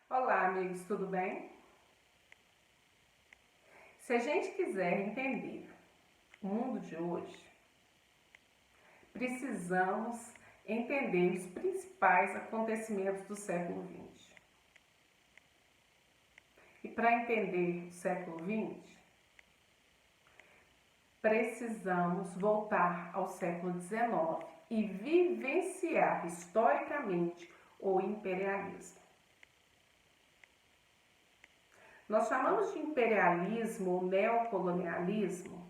Olá, amigos, tudo bem? Se a gente quiser entender o mundo de hoje, precisamos entender os principais acontecimentos do século XX. E para entender o século XX, precisamos voltar ao século XIX e vivenciar historicamente o imperialismo. Nós chamamos de imperialismo ou neocolonialismo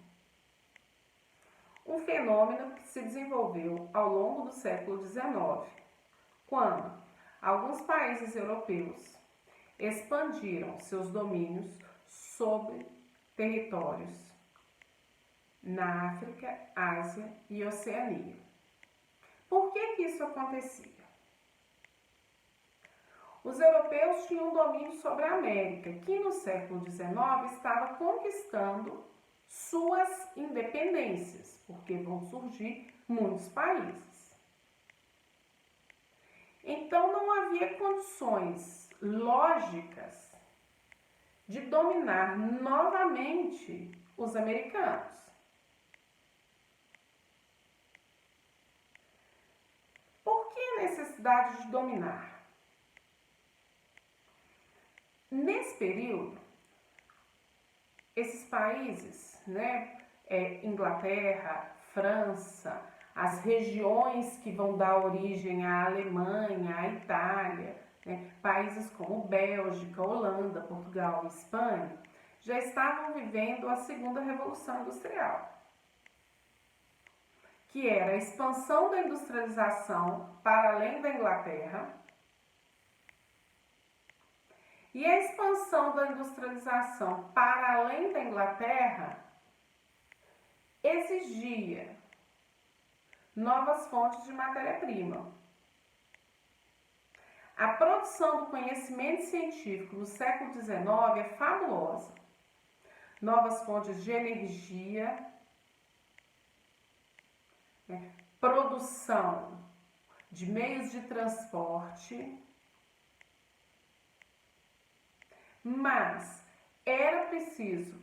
um fenômeno que se desenvolveu ao longo do século XIX, quando alguns países europeus expandiram seus domínios sobre territórios na África, Ásia e Oceania. Por que isso acontecia? Os europeus tinham domínio sobre a América, que no século XIX estava conquistando suas independências, porque vão surgir muitos países. Então não havia condições lógicas de dominar novamente os americanos. Por que a necessidade de dominar? Nesse período, esses países, Inglaterra, França, as regiões que vão dar origem à Alemanha, à Itália, países como Bélgica, Holanda, Portugal e Espanha, já estavam vivendo a segunda revolução industrial, que era a expansão da industrialização para além da Inglaterra. E a expansão da industrialização para além da Inglaterra exigia novas fontes de matéria-prima. A produção do conhecimento científico no século XIX é fabulosa. Novas fontes de energia, produção de meios de transporte, mas era preciso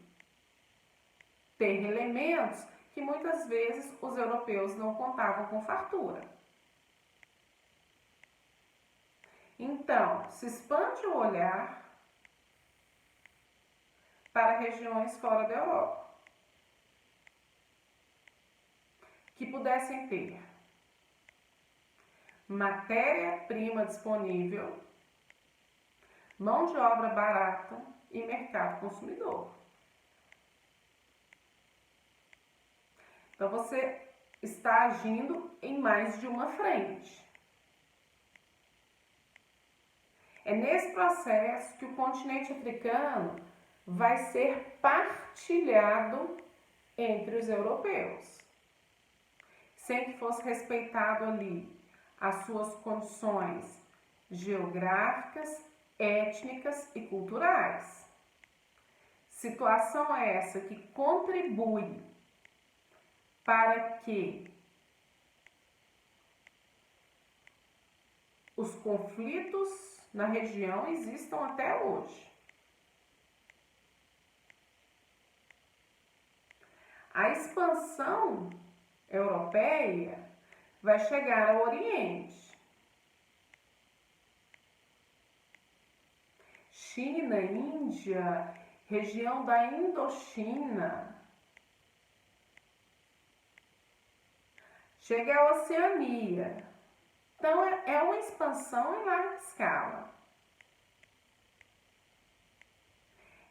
ter elementos que muitas vezes os europeus não contavam com fartura. Então, se expande o olhar para regiões fora da Europa, que pudessem ter matéria-prima disponível, mão de obra barata e mercado consumidor. Então você está agindo em mais de uma frente. É nesse processo que o continente africano vai ser partilhado entre os europeus, sem que fosse respeitado ali as suas condições geográficas, étnicas e culturais. Situação essa que contribui para que os conflitos na região existam até hoje. A expansão europeia vai chegar ao Oriente. China, Índia, região da Indochina. Chega à Oceania. Então, é uma expansão em larga escala.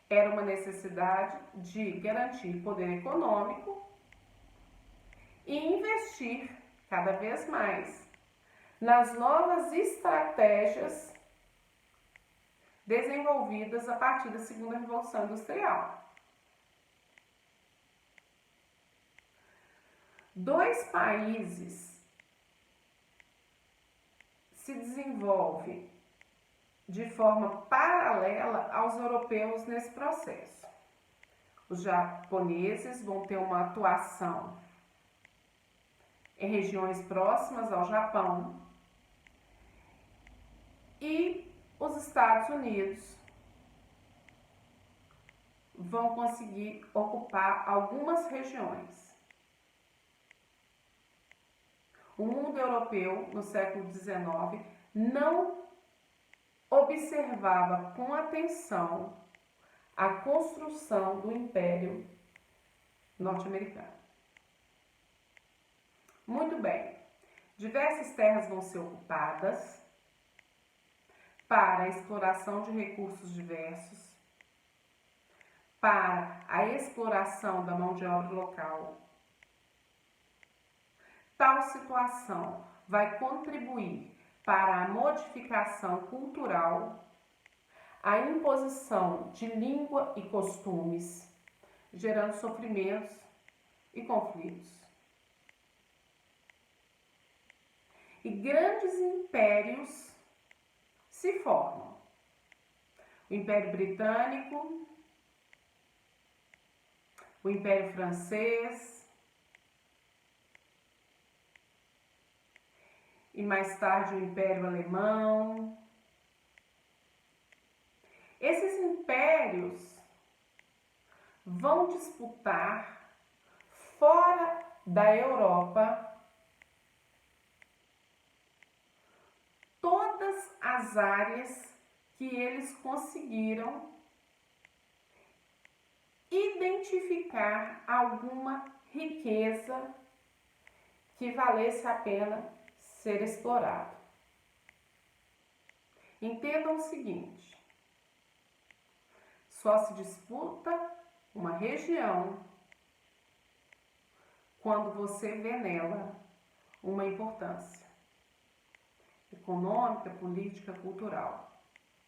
Era uma necessidade de garantir poder econômico e investir cada vez mais nas novas estratégias desenvolvidas a partir da segunda revolução industrial. Dois países se desenvolvem de forma paralela aos europeus nesse processo. Os japoneses vão ter uma atuação em regiões próximas ao Japão e os Estados Unidos vão conseguir ocupar algumas regiões. O mundo europeu, no século XIX, não observava com atenção a construção do Império norte-americano. Muito bem, diversas terras vão ser ocupadas para a exploração de recursos diversos, para a exploração da mão de obra local. Tal situação vai contribuir para a modificação cultural, a imposição de língua e costumes, gerando sofrimentos e conflitos. E grandes impérios se formam. O Império Britânico, o Império Francês e mais tarde o Império Alemão. Esses impérios vão disputar fora da Europa todas as áreas que eles conseguiram identificar alguma riqueza que valesse a pena ser explorado. Entendam o seguinte: só se disputa uma região quando você vê nela uma importância econômica, política, cultural.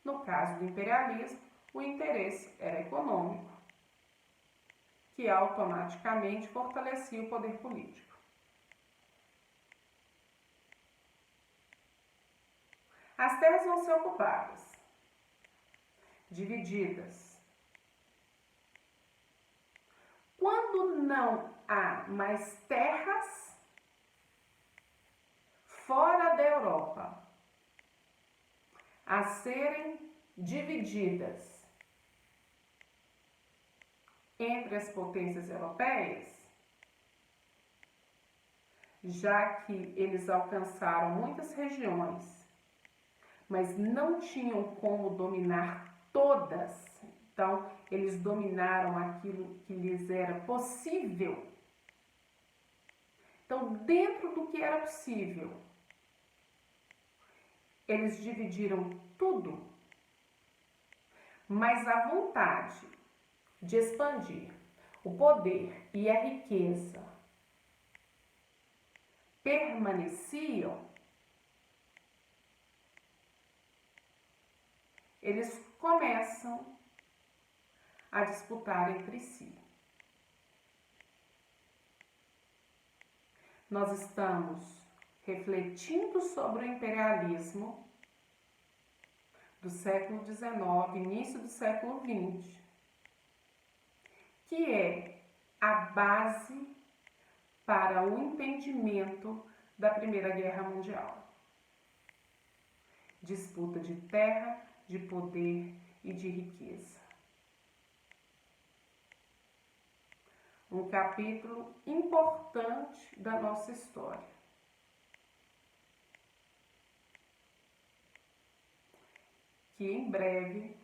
No caso do imperialismo, o interesse era econômico, que automaticamente fortalecia o poder político. As terras vão ser ocupadas, divididas. Quando não há mais terras fora da Europa a serem divididas entre as potências europeias, já que eles alcançaram muitas regiões, mas não tinham como dominar todas, então eles dominaram aquilo que lhes era possível. Então, dentro do que era possível, eles dividiram tudo, mas a vontade de expandir o poder e a riqueza permaneciam. Eles começam a disputar entre si. Nós estamos refletindo sobre o imperialismo do século XIX, início do século XX, que é a base para o entendimento da Primeira Guerra Mundial. Disputa de terra, de poder e de riqueza. Um capítulo importante da nossa história. Que em breve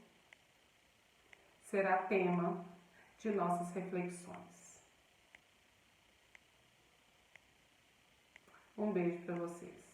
será tema de nossas reflexões. Um beijo para vocês.